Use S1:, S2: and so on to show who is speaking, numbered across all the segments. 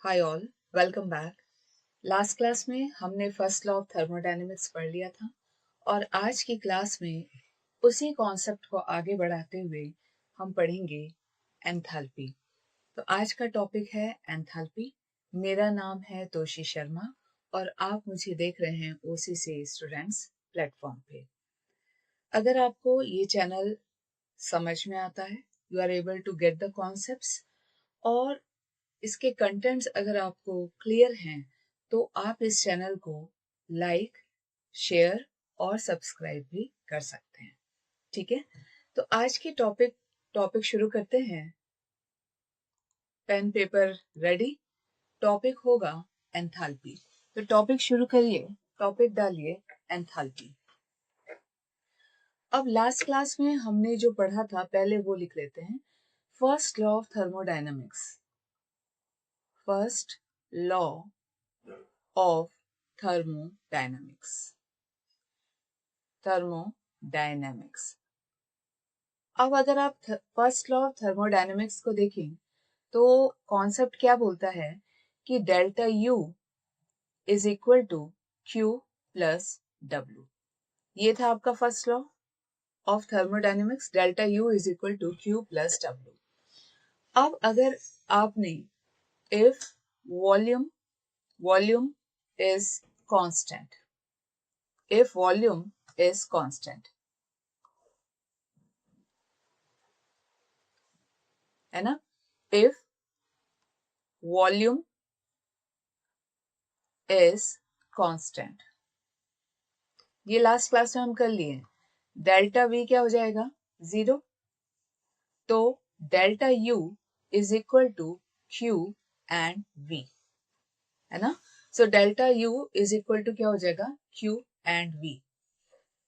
S1: Hi all, welcome back. Last class में हमने first law of thermodynamics पढ़ लिया था और आज की क्लास में उसी कॉन्सेप्ट को आगे बढ़ाते हुए हम पढ़ेंगे एंथैल्पी। तो आज का टॉपिक है एंथैल्पी। मेरा नाम है तोशी शर्मा और आप मुझे देख रहे हैं ओसीसी स्टूडेंट्स प्लेटफॉर्म पे। अगर आपको ये चैनल समझ में आता है, you are able to get the concepts और इसके कंटेंट्स अगर आपको क्लियर हैं तो आप इस चैनल को लाइक, शेयर और सब्सक्राइब भी कर सकते हैं। ठीक है, तो आज की टॉपिक शुरू करते हैं। Pen paper ready. टॉपिक होगा एंथैल्पी। तो टॉपिक शुरू करिए, टॉपिक डालिए एंथैल्पी। अब लास्ट क्लास में हमने जो पढ़ा था पहले वो लिख लेते हैं। First law of thermodynamics. First law of thermodynamics. Thermodynamics. अब अगर आप फर्स्ट लॉ ऑफ थर्मोडायनेमिक्स को देखें तो कॉन्सेप्ट क्या बोलता है कि delta U is equal to Q plus W. ये था आपका first law of thermodynamics, delta U is equal to Q plus W. अब अगर आपने if volume is constant, if volume is constant, है ना, if volume is constant, ये last class में हम कर लिए। डेल्टा वी क्या हो जाएगा, 0। तो delta U is equal to Q and V, है ना। So delta U is equal to क्या हो जाएगा, क्यू एंड वी।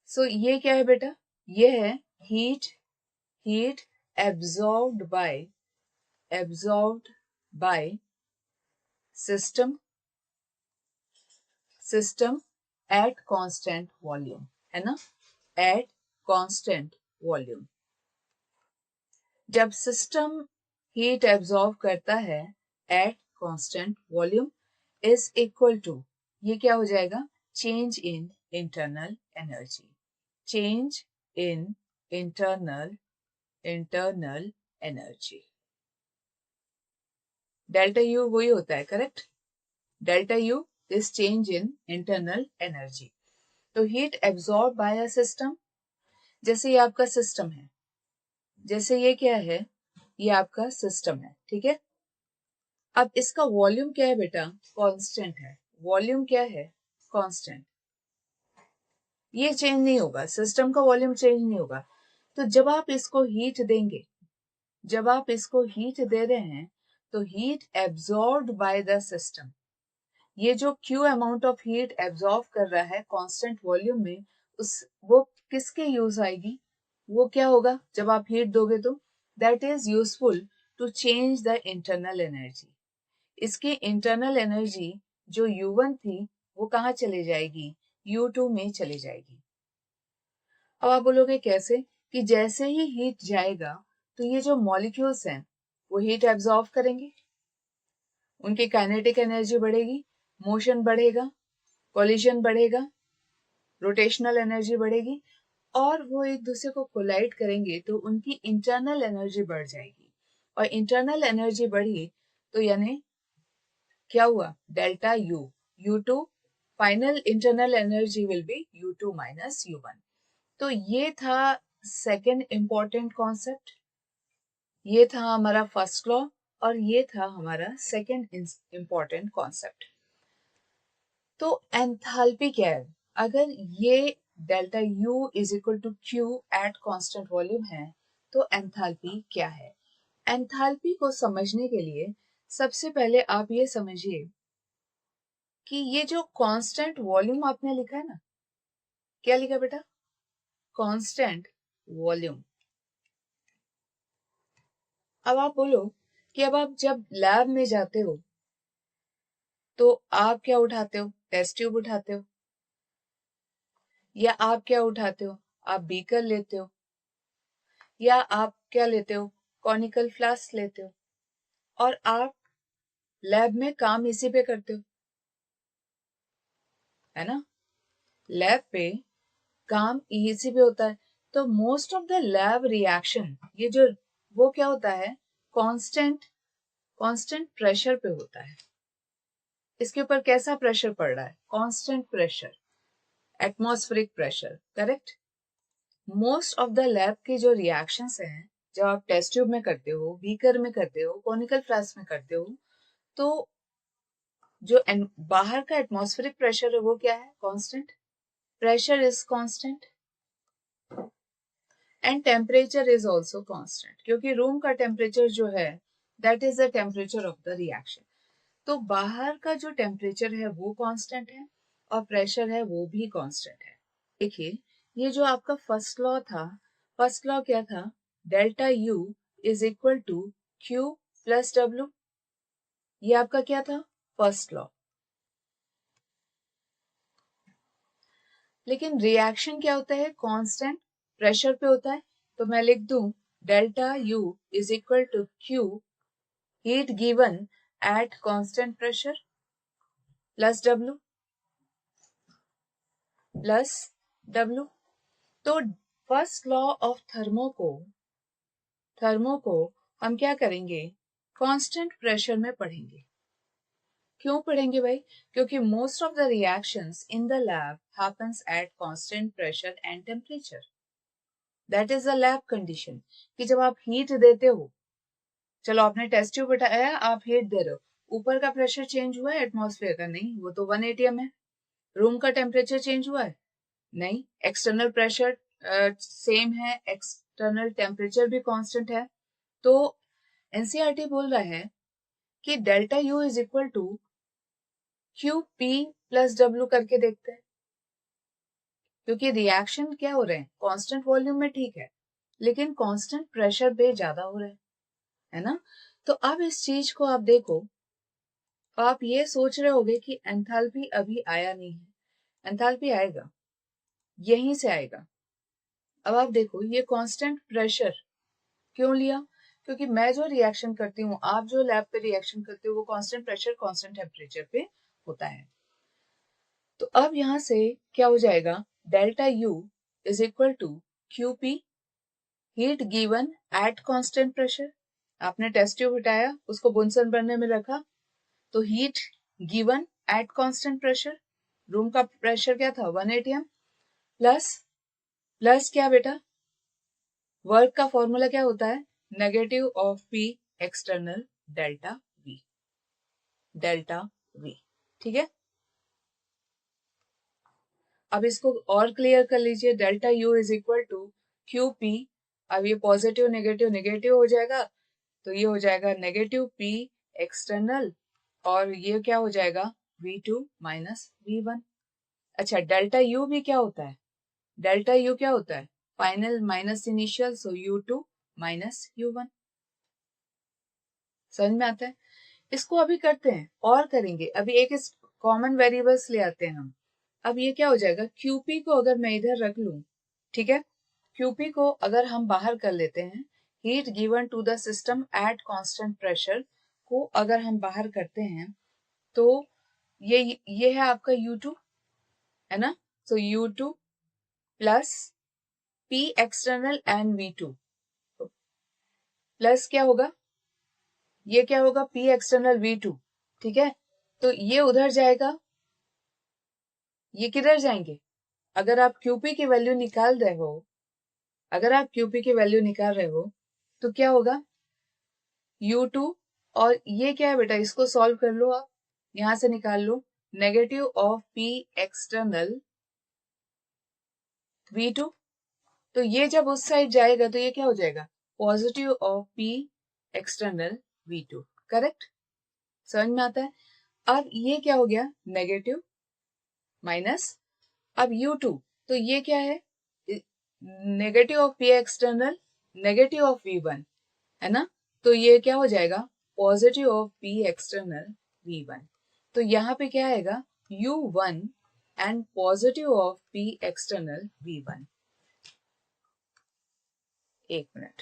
S1: सो ये क्या है बेटा, ये है heat absorbed bye system at constant volume, है ना, at constant volume। जब सिस्टम हीट एब्जॉर्ब करता है at constant volume is equal to, ये क्या हो जाएगा, change in internal energy, change in internal energy. Delta U वही होता है, correct. Delta U is change in internal energy. तो heat absorb by a system, जैसे ये आपका सिस्टम है, जैसे ये क्या है, ये आपका सिस्टम है, ठीक है। अब इसका वॉल्यूम क्या है बेटा, कांस्टेंट है। वॉल्यूम क्या है, कांस्टेंट। ये चेंज नहीं होगा, सिस्टम का वॉल्यूम चेंज नहीं होगा। तो जब आप इसको हीट देंगे, जब आप इसको हीट दे रहे हैं तो heat absorbed by the system, ये जो Q amount of heat absorb कर रहा है कांस्टेंट वॉल्यूम में, उस वो किसके यूज आएगी, वो क्या होगा जब आप हीट दोगे तो that is useful to change the internal energy. इसकी इंटरनल एनर्जी जो U1 थी वो कहाँ चली जाएगी, U2 में चली जाएगी। अब आप बोलोगे कैसे, कि जैसे ही हीट जाएगा तो ये जो मॉलिक्यूल्स हैं वो हीट एब्जॉर्ब करेंगे, उनकी काइनेटिक एनर्जी बढ़ेगी, मोशन बढ़ेगा, कोलिजन बढ़ेगा, रोटेशनल एनर्जी बढ़ेगी और वो एक दूसरे को कोलाइड करेंगे तो उनकी इंटरनल एनर्जी बढ़ जाएगी। और इंटरनल एनर्जी बढ़ी तो यानी क्या हुआ, delta U, U2, final internal energy will be U2 minus U1। तो ये था सेकेंड इंपॉर्टेंट कॉन्सेप्ट, ये था हमारा फर्स्ट लॉ और ये था हमारा सेकेंड इंपॉर्टेंट कॉन्सेप्ट। तो एंथैल्पी क्या है, अगर ये delta U is equal to Q at constant volume है तो एंथैल्पी क्या है। एंथैल्पी को समझने के लिए सबसे पहले आप ये समझिए कि ये जो कांस्टेंट वॉल्यूम आपने लिखा है ना, क्या लिखा बेटा, कांस्टेंट वॉल्यूम। अब आप बोलो कि अब आप जब लैब में जाते हो तो आप क्या उठाते हो, टेस्ट ट्यूब उठाते हो, या आप क्या उठाते हो, आप बीकर लेते हो, या आप क्या लेते हो, कॉनिकल फ्लास्क लेते हो, और आप लैब में काम इसी पे करते हो, है ना? लैब पे काम इसी पे होता है। तो most of the lab reaction, ये जो वो क्या होता है, कांस्टेंट कांस्टेंट प्रेशर पे होता है। इसके ऊपर कैसा प्रेशर पड़ रहा है? Constant pressure, atmospheric pressure, correct. Most of the lab के जो रिएक्शंस हैं, जब आप टेस्ट ट्यूब में करते हो, बीकर में करते हो, कॉनिकल फ्लास्क में करते हो, तो जो बाहर का एटमॉस्फेरिक प्रेशर है वो क्या है? Constant. Pressure is constant and temperature is also constant, क्योंकि रूम का टेम्परेचर जो है that is the temperature of the reaction. तो बाहर का जो टेम्परेचर है वो कांस्टेंट है और प्रेशर है वो भी कांस्टेंट है। देखिए, ये जो आपका फर्स्ट लॉ था, फर्स्ट लॉ क्या था? Delta U is equal to Q plus W. ये आपका क्या था? First law. लेकिन रिएक्शन क्या होता है? कांस्टेंट प्रेशर पे होता है। तो मैं लिख दूं delta U is equal to Q, heat given at constant pressure, plus W, plus W. तो फर्स्ट लॉ ऑफ थर्मो को हम क्या करेंगे? कांस्टेंट प्रेशर में पढ़ेंगे। क्यों पढ़ेंगे भाई? क्योंकि most of the reactions in the lab happens at constant pressure and temperature. That is the lab condition, कि जब आप हीट देते हो, चलो आपने टेस्ट ट्यूब बैठाया, आप हीट दे रहे हो, ऊपर का प्रेशर चेंज हुआ है एटमॉस्फेयर का? नहीं, वो तो 1 atm है। रूम का टेम्परेचर चेंज हुआ है? नहीं। एक्सटर्नल प्रेशर सेम है, एक्सटर्नल टेम्परेचर भी कांस्टेंट है। तो एनसीईआरटी बोल रहा है कि delta U is equal to Q P plus W करके देखते हैं, क्योंकि रिएक्शन क्या हो रहे हैं? कांस्टेंट वॉल्यूम में ठीक है, लेकिन कांस्टेंट प्रेशर पे ज्यादा हो रहा है ना? तो अब इस चीज को आप देखो, आप ये सोच रहे होगे कि एंथैल्पी अभी आया नहीं है। एंथैल्पी आएगा, यहीं से आएगा। अब आप देखो, ये कांस्टेंट प्रेशर क्यों लिया? क्योंकि मैं जो रिएक्शन करती हूँ, आप जो लैब पे रिएक्शन करते हो, वो कांस्टेंट प्रेशर कांस्टेंट टेम्परेचर पे होता है। तो अब यहां से क्या हो जाएगा? Delta U is equal to Q P, heat given at constant pressure. आपने टेस्ट ट्यूब हटाया, उसको बुनसन भरने में रखा, तो heat given at constant pressure, room का प्रेशर क्या था? 1 atm, प्लस प्लस क्या बेटा? वर्क का फॉर्मूला क्या होता है? Negative of P external delta V, delta V. ठीक है, अब इसको और क्लियर कर लीजिए। Delta U is equal to Q P. अब ये पॉजिटिव नेगेटिव नेगेटिव हो जाएगा, तो ये हो जाएगा नेगेटिव पी एक्सटर्नल, और ये क्या हो जाएगा? V2 minus V1। अच्छा, डेल्टा यू भी क्या होता है? डेल्टा यू क्या होता है? फाइनल माइनस इनिशियल, सो U2 माइनस U1। समझ में आता है? इसको अभी करते हैं और करेंगे। अभी एक इस कॉमन वेरिएबल्स ले आते हैं हम। अब ये क्या हो जाएगा? क्यूपी को अगर मैं इधर रख लूं, ठीक है, क्यूपी को अगर हम बाहर कर लेते हैं, heat given to the system at constant pressure को अगर हम बाहर करते हैं, तो ये है आपका U2, है ना? सो U2 plus P external and V2, plus क्या होगा? ये क्या होगा? P external V2। ठीक है, तो ये उधर जाएगा, ये किधर जाएंगे? अगर आप क्यूपी की वैल्यू निकाल रहे हो, अगर आप क्यूपी की वैल्यू निकाल रहे हो, तो क्या होगा? U2, और ये क्या है बेटा? इसको सॉल्व कर लो आप, यहां से निकाल लो। Negative of P external V2, तो ये जब उस साइड जाएगा तो ये क्या हो जाएगा? Positive of P external V2। Correct? समझ में आता है? अब ये क्या हो गया? नेगेटिव माइनस, अब U2, तो ये क्या है? Negative of P external, negative of V1, है ना? तो ये क्या हो जाएगा? Positive of P external V1। तो यहाँ पे क्या आएगा? U1 and positive of P external V1। एक minute,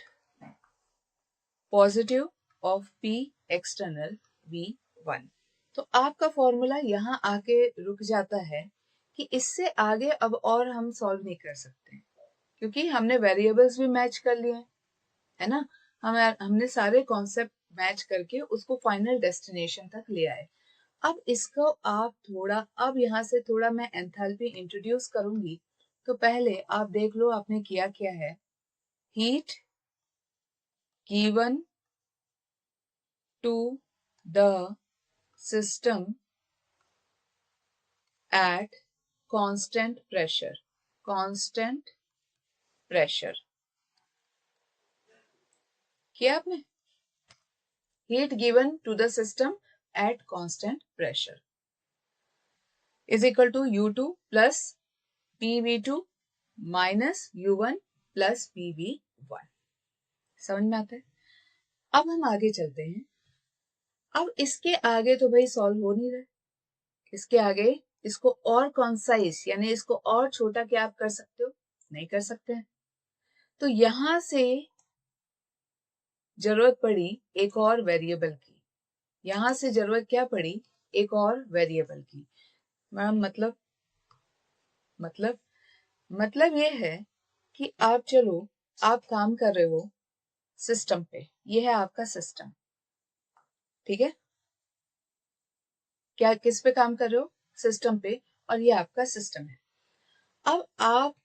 S1: positive of P external V1। 1। तो आपका फॉर्मूला यहाँ आके रुक जाता है कि इससे आगे अब और हम सॉल्व नहीं कर सकते क्योंकि हमने वेरिएबल्स भी मैच कर लिए है ना। हमने सारे कॉन्सेप्ट मैच करके उसको फाइनल डेस्टिनेशन तक ले आए। अब इसको आप थोड़ा, अब यहाँ से थोड़ा मैं एंथैल्पी इंट्रोड्यूस करूंगी। तो पहले आप देख लो आपने किया क्या है। Heat given to the system at constant pressure, constant pressure किया आपने। Heat given to the system at constant pressure is equal to U2 plus PV2 minus U1 plus PV1। समझ में आता है। अब हम आगे चलते हैं। अब इसके आगे तो भाई सॉल्व हो नहीं रहा। इसके आगे इसको और कॉन्साइज यानी इसको और छोटा क्या आप कर सकते हो, नहीं कर सकते हैं। तो यहां से जरूरत पड़ी एक और वेरिएबल की। यहां से जरूरत क्या पड़ी, एक और वेरिएबल की। मैम मतलब ये है कि आप चलो आप काम कर रहे हो सिस्टम पे, ये है आपका सिस्टम, ठीक है। क्या किस पे काम कर रहे हो, सिस्टम पे, और ये आपका सिस्टम है। अब आप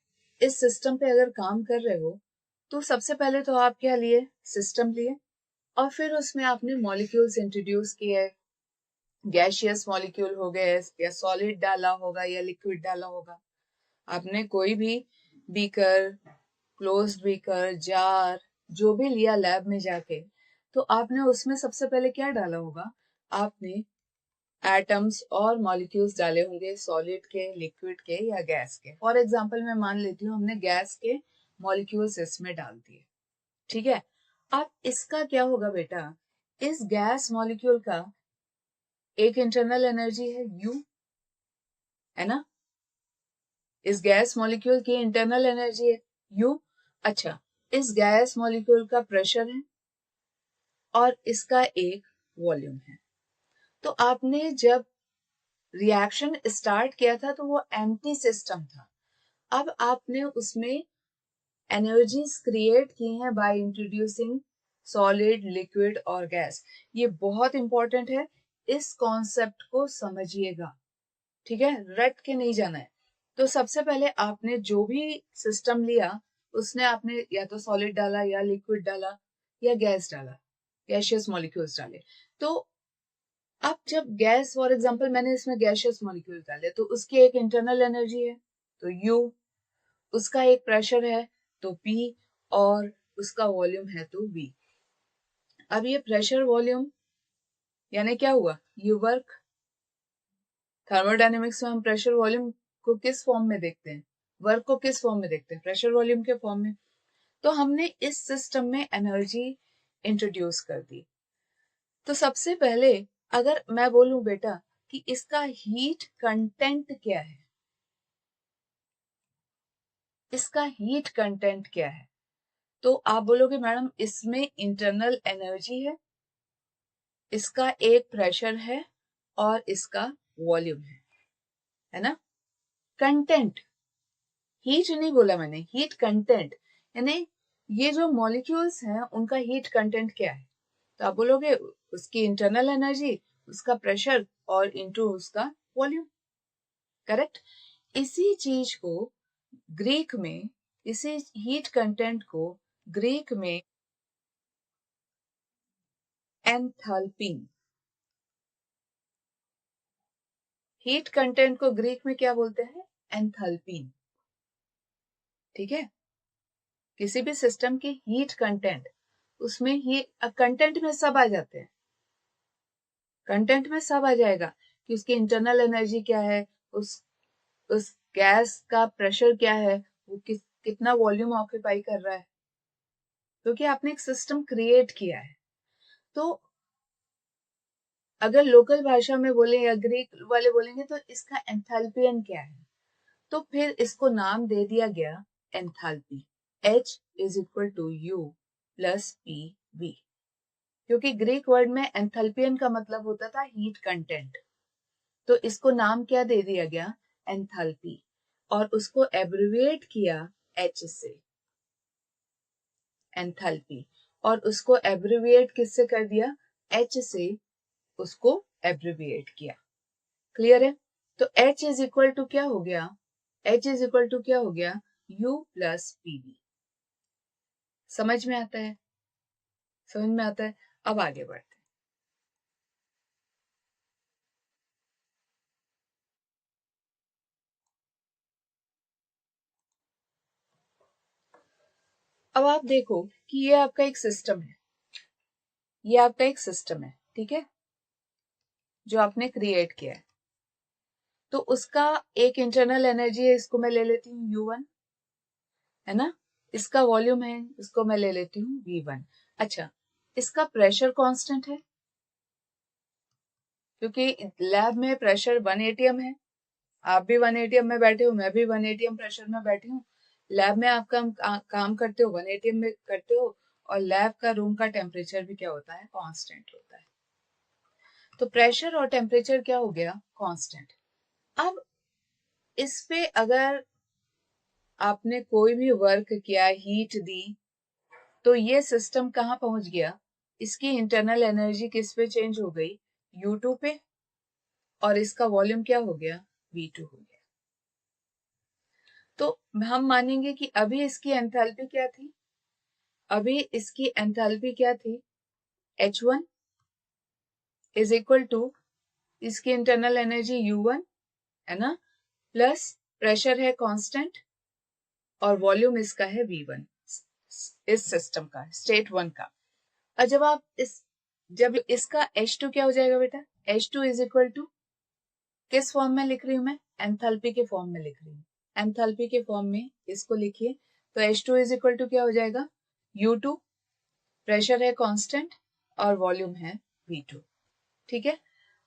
S1: इस सिस्टम पे अगर काम कर रहे हो तो सबसे पहले तो आप क्या लिए, सिस्टम लिए, और फिर उसमें आपने मॉलिक्यूल्स इंट्रोड्यूस किए। गैशियस मॉलिक्यूल हो गए या सॉलिड डाला होगा या लिक्विड डाला होगा। आपने कोई भी बीकर, क्लोज्ड बीकर, जार, जो भी लिया लैब में जाके, तो आपने उसमें सबसे पहले क्या डाला होगा, आपने एटम्स और मॉलिक्यूल्स डाले होंगे, सॉलिड के, लिक्विड के या गैस के। फॉर एग्जांपल मैं मान लेती हूँ हमने गैस के मॉलिक्यूल्स इसमें डाल दिए, ठीक है। अब इसका क्या होगा बेटा, इस गैस मॉलिक्यूल का एक इंटरनल एनर्जी है U, है ना। इस गैस मॉलिक्यूल की इंटरनल एनर्जी है U। अच्छा, इस गैस मॉलिक्यूल का प्रेशर है और इसका एक वॉल्यूम है। तो आपने जब रिएक्शन स्टार्ट किया था तो वो एम्प्टी सिस्टम था। अब आपने उसमें एनर्जीज क्रिएट की हैं बाय इंट्रोड्यूसिंग सॉलिड, लिक्विड और गैस। ये बहुत इंपॉर्टेंट है, इस कॉन्सेप्ट को समझिएगा, ठीक है, रट के नहीं जाना है। तो सबसे पहले आपने जो भी सिस्टम लिया उसने आपने या तो सॉलिड डाला या लिक्विड डाला या गैस डाला, गैशियस मॉलिक्यूल्स डाले। तो अब जब गैस, फॉर एग्जांपल मैंने इसमें गैशियस मॉलिक्यूल डाले तो उसकी एक इंटरनल एनर्जी है तो U, उसका एक प्रेशर है तो P, और उसका वॉल्यूम है तो V। अब ये प्रेशर वॉल्यूम यानी क्या हुआ, ये वर्क। थर्मोडायनेमिक्स में हम प्रेशर वॉल्यूम को किस फॉर्म में देखते हैं, वर्क को किस फॉर्म में देखते हैं, प्रेशर वॉल्यूम के फॉर्म में। तो हमने इस सिस्टम में एनर्जी इंट्रोड्यूस कर दी। तो सबसे पहले अगर मैं बोलूं बेटा कि इसका हीट कंटेंट क्या है, इसका हीट कंटेंट क्या है, तो आप बोलोगे मैडम इसमें इंटरनल एनर्जी है, इसका एक प्रेशर है और इसका वॉल्यूम है ना। कंटेंट, हीट नहीं बोला मैंने, हीट कंटेंट यानी ये जो मॉलिक्यूल्स हैं उनका हीट कंटेंट क्या है। तो आप बोलोगे उसकी इंटरनल एनर्जी, उसका प्रेशर और इनटू उसका वॉल्यूम, करेक्ट। इसी चीज को ग्रीक में, इसी हीट कंटेंट को ग्रीक में एंथैल्पी, हीट कंटेंट को ग्रीक में क्या बोलते हैं, एंथैल्पी, ठीक है। किसी भी सिस्टम की हीट कंटेंट, उसमें ही कंटेंट में सब आ जाते हैं, कंटेंट में सब आ जाएगा कि उसकी इंटरनल एनर्जी क्या है, उस गैस का प्रेशर क्या है, वो कितना वॉल्यूम ऑक्यूपाई कर रहा है, क्योंकि आपने एक सिस्टम क्रिएट किया है। तो अगर लोकल भाषा में बोले या ग्रीक वाले बोलेंगे तो इसका एंथैल्पियन क्या है, तो फिर इसको नाम दे दिया गया enthalpy. H is equal to U plus PV, क्योंकि ग्रीक वर्ड में एंथैल्पियन का मतलब होता था हीट कंटेंट, तो इसको नाम क्या दे दिया गया, एंथैल्पी, और उसको एब्रिविएट किया एच से, एंथैल्पी, और उसको एब्रिविएट किससे कर दिया, एच से उसको एब्रिविएट किया। क्लियर है? तो H इज इक्वल टू क्या हो गया, H इज इक्वल टू क्या हो गया, U प्लस PV। समझ में आता है? समझ में आता है। अब आगे बढ़ते हैं। अब आप देखो कि ये आपका एक सिस्टम है, ये आपका एक सिस्टम है, ठीक है, जो आपने क्रिएट किया है। तो उसका एक इंटरनल एनर्जी है, इसको मैं ले लेती हूँ U1, है ना, इसका वॉल्यूम है, इसको मैं ले लेती हूँ V1। अच्छा, इसका प्रेशर कांस्टेंट है, क्योंकि लैब में प्रेशर 1 atm है, आप भी 1 atm में बैठे हो, मैं भी 1 atm प्रेशर में बैठी हूँ। लैब में आप काम करते हो 1 atm में करते हो, और लैब का रूम का टेम्परेचर भी क्या होता है, कांस्टेंट होता है। तो प्रेशर और टेम्परेचर क्या हो गया, कांस्टेंट। अब इस पे अगर आपने कोई भी वर्क किया, हीट दी, तो ये सिस्टम कहाँ पहुंच गया, इसकी इंटरनल एनर्जी किस पे चेंज हो गई, U2 पे, और इसका वॉल्यूम क्या हो गया, V2 हो गया। तो हम मानेंगे कि अभी इसकी एंथैल्पी क्या थी, अभी इसकी एंथैल्पी क्या थी, H1 इज इक्वल टू इसकी इंटरनल एनर्जी U1, है ना, प्लस प्रेशर है कांस्टेंट, और वॉल्यूम इसका है V1, इस सिस्टम का, स्टेट 1 का। और जब इसका H2 क्या हो जाएगा बेटा, H2 इज इक्वल टू किस फॉर्म में लिख रही हूं मैं, एंथैल्पी के फॉर्म में लिख रही हूँ, एंथैल्पी के फॉर्म में इसको लिखिए। तो H2 इज इक्वल टू क्या हो जाएगा, U2, प्रेशर है कांस्टेंट, और वॉल्यूम है V2। ठीक है,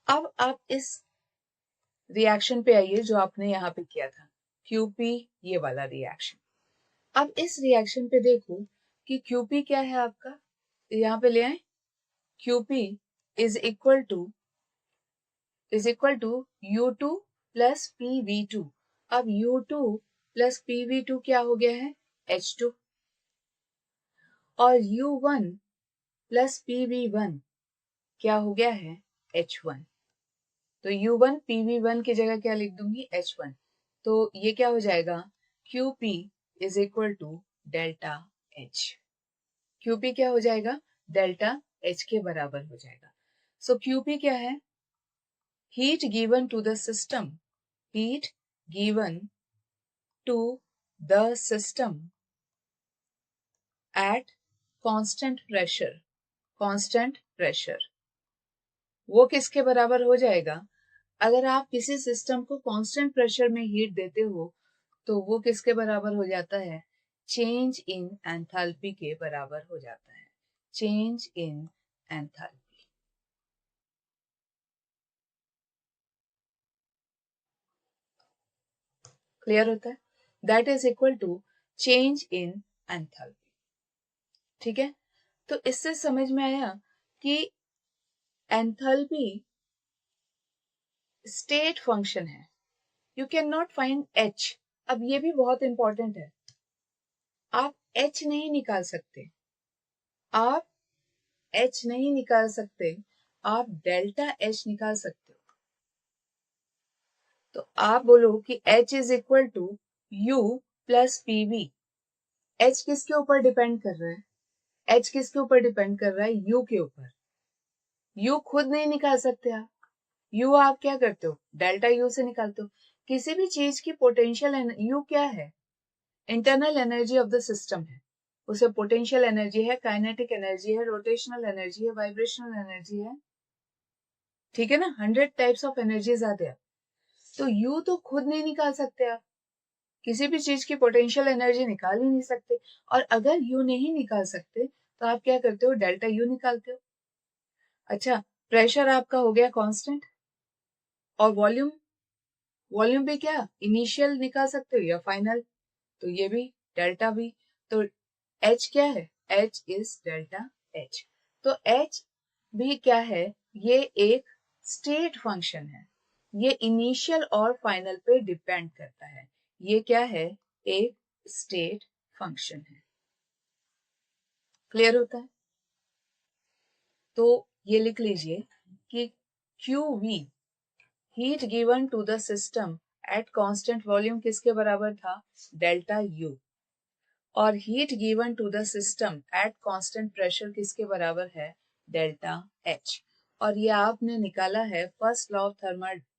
S1: अब आप इस रिएक्शन पे आइए जो आपने यहाँ पे किया था, QP, ये वाला रिएक्शन। अब इस रिएक्शन पे देखो कि QP क्या है आपका, यहाँ पे ले आए, QP is equal to U2 plus PV2। अब U2 प्लस PV2 क्या हो गया है, H2, और U1 प्लस PV1 क्या हो गया है, H1। तो U1 PV1 की जगह क्या लिख दूंगी, H1। तो ये क्या हो जाएगा, QP is equal to delta H। QP क्या हो जाएगा, डेल्टा H के बराबर हो जाएगा। सो QP क्या है, heat given to the system, heat given to the system at constant pressure, constant pressure, वो किसके बराबर हो जाएगा, अगर आप किसी सिस्टम को कांस्टेंट प्रेशर में हीट देते हो तो वो किसके बराबर हो जाता है, चेंज इन एंथैल्पी के बराबर हो जाता है, चेंज इन एंथैल्पी। क्लियर होता है, that is equal to change in enthalpy. ठीक है, तो इससे समझ में आया कि एंथैल्पी स्टेट फंक्शन है, you can not find H। अब ये भी बहुत इंपॉर्टेंट है, आप H नहीं निकाल सकते, आप H नहीं निकाल सकते, आप डेल्टा H निकाल सकते हो। तो आप बोलो कि H is equal to U plus PV। H किसके ऊपर डिपेंड कर रहा है, H किसके ऊपर डिपेंड कर रहा है, U के ऊपर। U खुद नहीं निकाल सकते आप, U आप क्या करते हो, डेल्टा U से निकालते हो। किसी भी चीज की पोटेंशियल U क्या है, internal energy of the system है, उसे पोटेंशियल एनर्जी है, काइनेटिक एनर्जी है, रोटेशनल एनर्जी है, वाइब्रेशनल एनर्जी है। ठीक है ना, 100 टाइप्स ऑफ एनर्जीज आते हैं। तो यू तो खुद नहीं निकाल सकते आप, किसी भी चीज की पोटेंशियल एनर्जी निकाल ही नहीं सकते। और अगर यू नहीं निकाल सकते तो आप क्या करते हो, डेल्टा यू निकालते हो। अच्छा, प्रेशर आपका हो गया कांस्टेंट, और वॉल्यूम, वॉल्यूम भी क्या इनिशियल निकाल सकते हो या फाइनल, तो ये भी डेल्टा भी। तो एच क्या है, एच इज डेल्टा एच। तो एच भी क्या है, ये एक स्टेट फंक्शन है, ये इनिशियल और फाइनल पे डिपेंड करता है। ये क्या है, एक स्टेट फंक्शन है। क्लियर होता है? तो ये लिख लीजिए कि QV heat given to the system at constant volume किसके बराबर था, डेल्टा U, और heat given to the system at constant pressure किसके बराबर है, डेल्टा H। और ये आपने निकाला है फर्स्ट लॉ ऑफ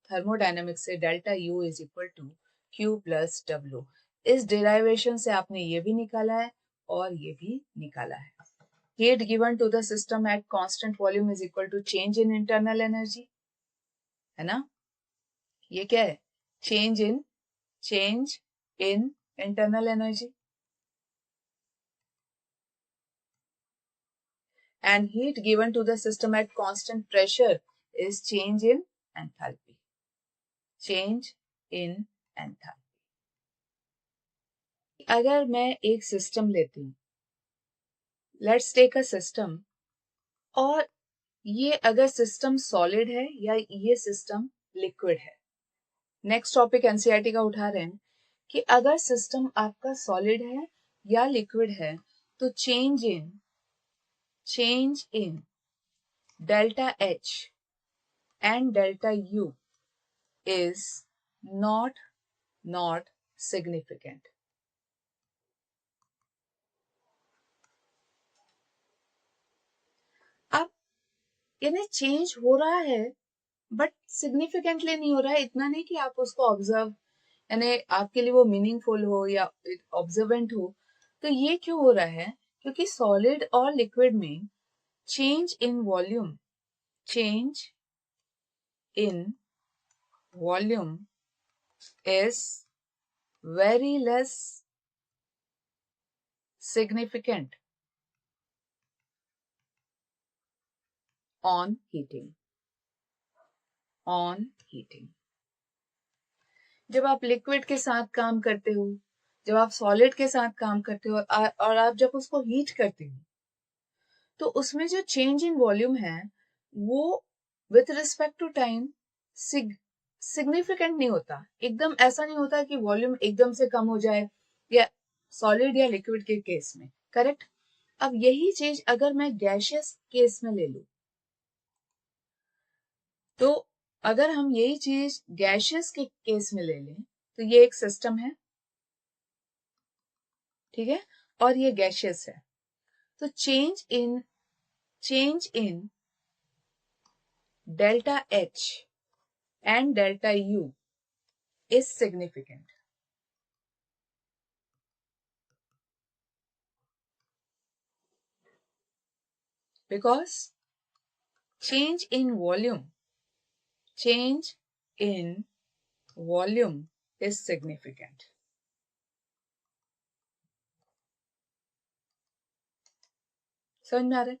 S1: थर्मोडायनेमिक्स से, delta U is equal to Q plus W। इस डिराइवेशन से आपने ये भी निकाला है और ये भी निकाला है। Heat given to the system at constant volume is equal to change in internal energy, है ना? ये क्या है, change in internal energy, and heat given to the system at constant pressure is change in enthalpy. Change in enthalpy. अगर मैं एक system लेती हूँ, लेट्स टेक अ सिस्टम, और ये अगर सिस्टम सॉलिड है या ये सिस्टम लिक्विड है। नेक्स्ट टॉपिक एनसीईआरटी का उठा रहे हैं कि अगर सिस्टम आपका सॉलिड है या लिक्विड है तो change in delta H and delta U is not significant. अब यानी चेंज हो रहा है बट सिग्निफिकेंटली नहीं हो रहा है, इतना नहीं कि आप उसको ऑब्जर्व, यानी आपके लिए वो मीनिंगफुल हो या ऑब्जर्वेंट हो। तो ये क्यों हो रहा है, क्योंकि सॉलिड और लिक्विड में change in volume is very less significant on heating. जब आप लिक्विड के साथ काम करते हो, जब आप सॉलिड के साथ काम करते हो और आप जब उसको हीट करते हो, तो उसमें जो चेंज इन वॉल्यूम है वो with respect to time significant नहीं होता। एकदम ऐसा नहीं होता कि वॉल्यूम एकदम से कम हो जाए या सॉलिड या लिक्विड के केस में, करेक्ट। अब यही चीज अगर मैं गैशियस केस में ले लूं, तो अगर हम यही चीज गैशियस के केस में ले लें तो ये एक सिस्टम है, ठीक है, और ये गैशियस है। तो change in delta H and delta U is significant because change in volume is significant. समझ में आ रहा है,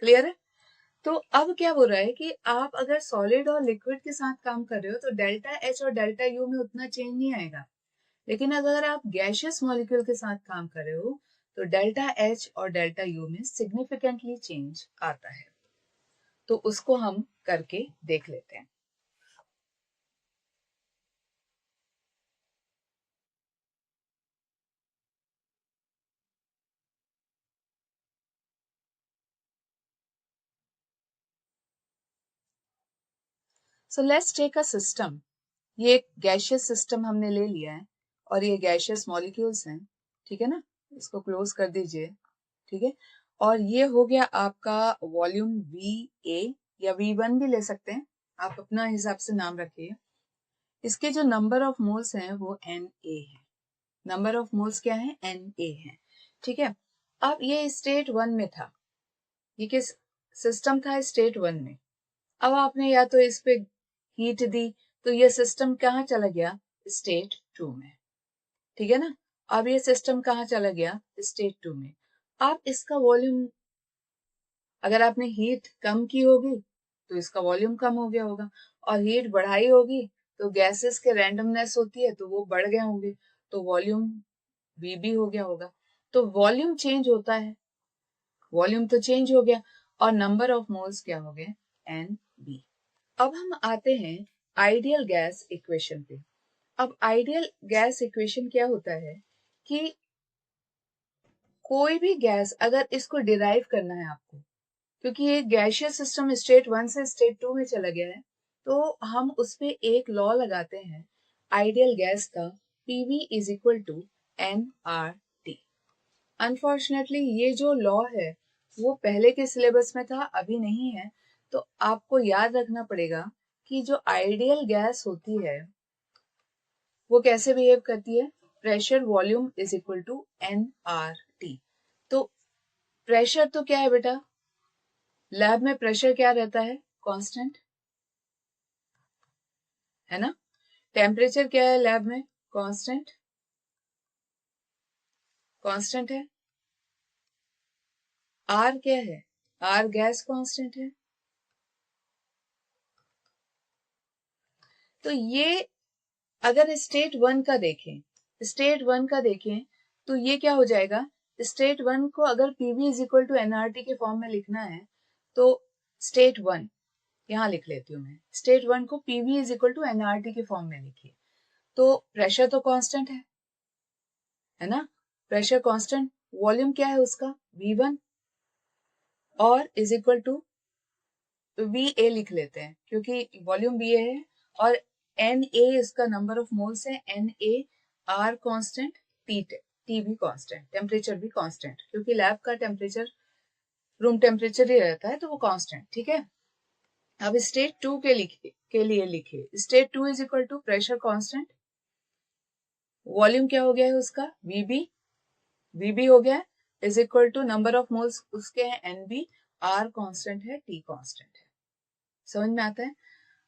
S1: क्लियर है? तो अब क्या हो रहा है कि आप अगर सॉलिड और लिक्विड के साथ काम कर रहे हो तो डेल्टा H और डेल्टा U में उतना चेंज नहीं आएगा, लेकिन अगर आप गैशियस मॉलिक्यूल के साथ काम कर रहे हो तो डेल्टा H और डेल्टा U में सिग्निफिकेंटली चेंज आता है। तो उसको हम करके देख लेते हैं। So let's take a system. ये एक गैशियस सिस्टम हमने ले लिया है और ये गैशियस मॉलिक्यूल्स हैं, ठीक है ना, इसको क्लोज कर दीजिए, ठीक है। और ये हो गया आपका वॉल्यूम VA या V1 भी ले सकते हैं, आप अपना हिसाब से नाम रखिए। इसके जो नंबर ऑफ मोल्स हैं वो Na है, नंबर ऑफ मोल्स क्या है, Na है, ठीक है। अब ये स्टेट 1 में था, ये किस सिस्टम था, स्टेट 1 में। अब आपने या तो इस पे हीट दी तो ये सिस्टम कहाँ चला गया, स्टेट 2 में, ठीक है ना। अब ये सिस्टम कहाँ चला गया, स्टेट 2 में। अब इसका वॉल्यूम, अगर आपने हीट कम की होगी तो इसका वॉल्यूम कम हो गया होगा, और हीट बढ़ाई होगी तो गैसेस के रैंडमनेस होती है तो वो बढ़ गए होंगे, तो वॉल्यूम VB हो गया होगा। तो वॉल्यूम चेंज होता है, वॉल्यूम तो चेंज हो गया। और नंबर ऑफ मोल्स क्या हो गए, NB। अब हम आते हैं आइडियल गैस इक्वेशन पे। अब आइडियल गैस इक्वेशन क्या होता है कि कोई भी गैस, अगर इसको डिराइव करना है आपको, क्योंकि ये गैसियस सिस्टम स्टेट 1 से स्टेट 2 में चला गया है, तो हम उस पे एक लॉ लगाते हैं आइडियल गैस का, PV is equal to nRT। Unfortunately ये जो लॉ है वो पहले के सिलेबस में था, अभी नहीं है। तो आपको याद रखना पड़ेगा कि जो आइडियल गैस होती है वो कैसे बिहेव करती है, pressure volume is equal to nRT। तो प्रेशर तो क्या है बेटा, लैब में प्रेशर क्या रहता है, कांस्टेंट, है ना। टेम्परेचर क्या है लैब में, कांस्टेंट, कांस्टेंट है। आर क्या है, आर गैस कांस्टेंट है। तो ये अगर स्टेट 1 का देखें, स्टेट 1 का देखें तो ये क्या हो जाएगा, स्टेट 1 को अगर PV is equal to NRT के फॉर्म में लिखना है तो स्टेट 1 यहां लिख लेती हूँ मैं, स्टेट 1 को PV is equal to NRT के फॉर्म में लिखिए। तो प्रेशर तो कांस्टेंट है ना, प्रेशर कांस्टेंट, वॉल्यूम क्या है उसका V1 और इज इक्वल टू VA लिख लेते हैं क्योंकि वॉल्यूम VA है, और NA इसका नंबर ऑफ मोल्स है, NA, R कांस्टेंट, T भी कांस्टेंट, टेम्परेचर भी कांस्टेंट, क्योंकि लैब का टेम्परेचर रूम टेम्परेचर ही रहता है तो वो कांस्टेंट, ठीक है। अब स्टेट 2 के लिए लिखिए, state 2 is equal to pressure constant, volume क्या हो गया है उसका VB हो गया, is equal to number of moles उसके हैं NB, R कांस्टेंट है, T कांस्टेंट है। समझ में आता है।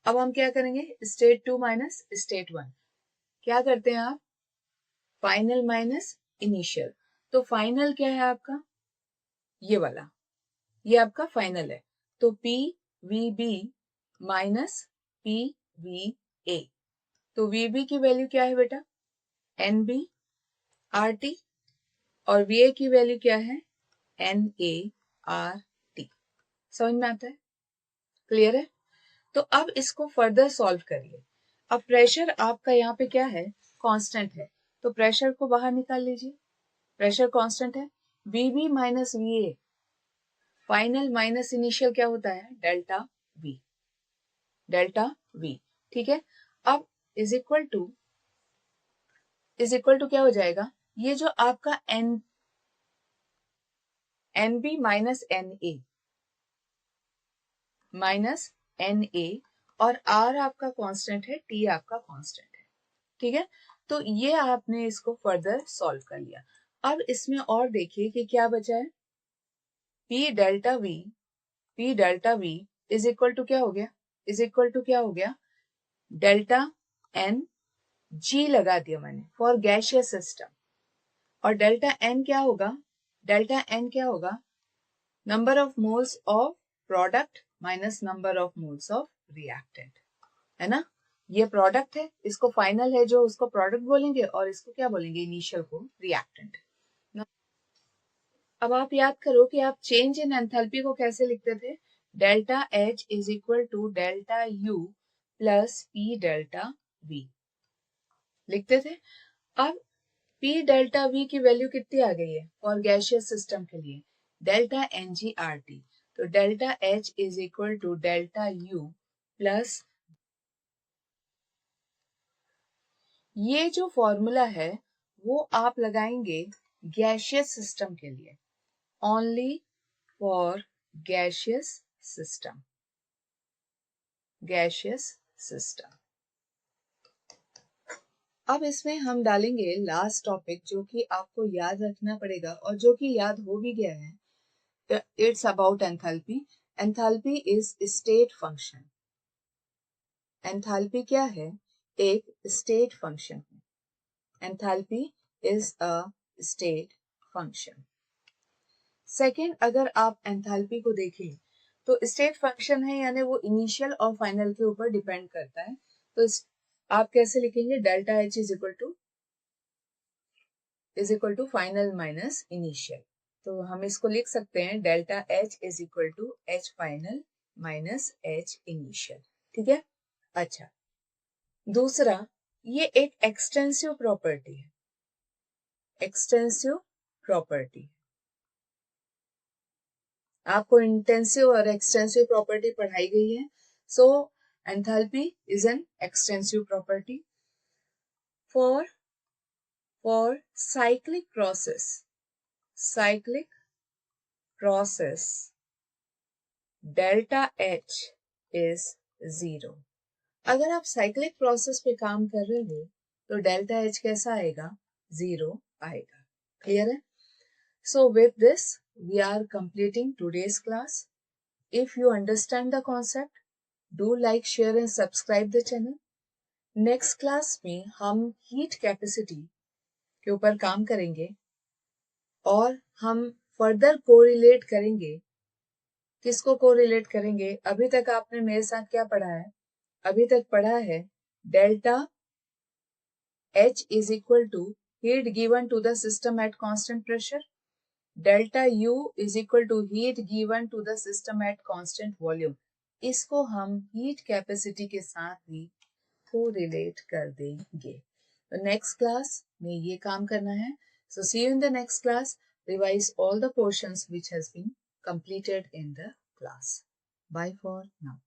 S1: अब हम क्या करेंगे, स्टेट 2 माइनस स्टेट 1, क्या करते हैं आप, फाइनल माइनस इनिशियल। तो फाइनल क्या है आपका, ये वाला, ये आपका फाइनल है। तो PVB माइनस PVA, तो VB की वैल्यू क्या है बेटा, NB RT, और VA की वैल्यू क्या है, NART। समझ में आता है, क्लियर है। तो अब इसको फर्दर सॉल्व करिए। अब प्रेशर आपका यहाँ पे क्या है, कांस्टेंट है, तो प्रेशर को बाहर निकाल लीजिए, प्रेशर कांस्टेंट है। VB minus VA, final minus initial क्या होता है, डेल्टा V, डेल्टा V, ठीक है। अब इज इक्वल टू क्या हो जाएगा, ये जो आपका NB minus NA minus NA, और R आपका कांस्टेंट है, T आपका कांस्टेंट है, ठीक है। तो ये आपने इसको फर्दर सॉल्व कर लिया। अब इसमें और देखिए कि क्या बचा है, P delta V is equal to क्या हो गया, इज इक्वल टू क्या हो गया, डेल्टा N G लगा दिया मैंने फॉर गैसियस सिस्टम, और डेल्टा N क्या होगा, डेल्टा N क्या होगा, number of moles of product minus number of moles of reactant, है ना। ये प्रोडक्ट है, इसको फाइनल है जो उसको प्रोडक्ट बोलेंगे, और इसको क्या बोलेंगे, इनिशियल को रिएक्टेंट। अब आप याद करो कि आप चेंज इन एंथैल्पी को कैसे लिखते थे, delta H is equal to delta U plus P delta V लिखते थे। अब P डेल्टा V की वैल्यू कितनी आ गई है और गैसियस सिस्टम के लिए, डेल्टा NGRT, तो delta H is equal to delta U plus, ये जो फॉर्मूला है वो आप लगाएंगे गैसियस सिस्टम के लिए, only for gaseous system, gaseous system. अब इसमें हम डालेंगे लास्ट टॉपिक जो कि आपको याद रखना पड़ेगा और जो कि याद हो भी गया है, it's about enthalpy. Enthalpy is state function, enthalpy क्या है, एक स्टेट फंक्शन है, enthalpy is a state function. Second, अगर आप एंथैल्पी को देखें तो स्टेट फंक्शन है, यानी वो इनिशियल और फाइनल के ऊपर डिपेंड करता है। तो आप कैसे लिखेंगे, delta H is equal to final minus initial, तो हम इसको लिख सकते हैं delta H is equal to H final minus H initial. ठीक है। अच्छा, दूसरा, ये एक एक्सटेंसिव प्रॉपर्टी है, एक्सटेंसिव प्रॉपर्टी। आपको इंटेंसिव और एक्सटेंसिव प्रॉपर्टी पढ़ाई गई है। So enthalpy is an extensive property for cyclic process delta H is 0। अगर आप साइक्लिक प्रोसेस पे काम कर रहे हो तो डेल्टा एच कैसा आएगा? 0 आएगा। क्लियर है? So with this, we are completing today's class. If you understand the concept, do like, share and subscribe the channel. Next class में हम heat capacity के ऊपर काम करेंगे और हम further correlate करेंगे। किसको correlate करेंगे? अभी तक आपने मेरे साथ क्या पढ़ा है? अभी तक पढ़ा है delta H is equal to heat given to the system at constant pressure. Delta U is equal to heat given to the system at constant volume. इसको हम हीट कैपेसिटी के साथ भी कोरिलेट कर देंगे। तो नेक्स्ट क्लास में ये काम करना है। So see you in the next class. Revise all the portions which has been completed in the class. Bye for now.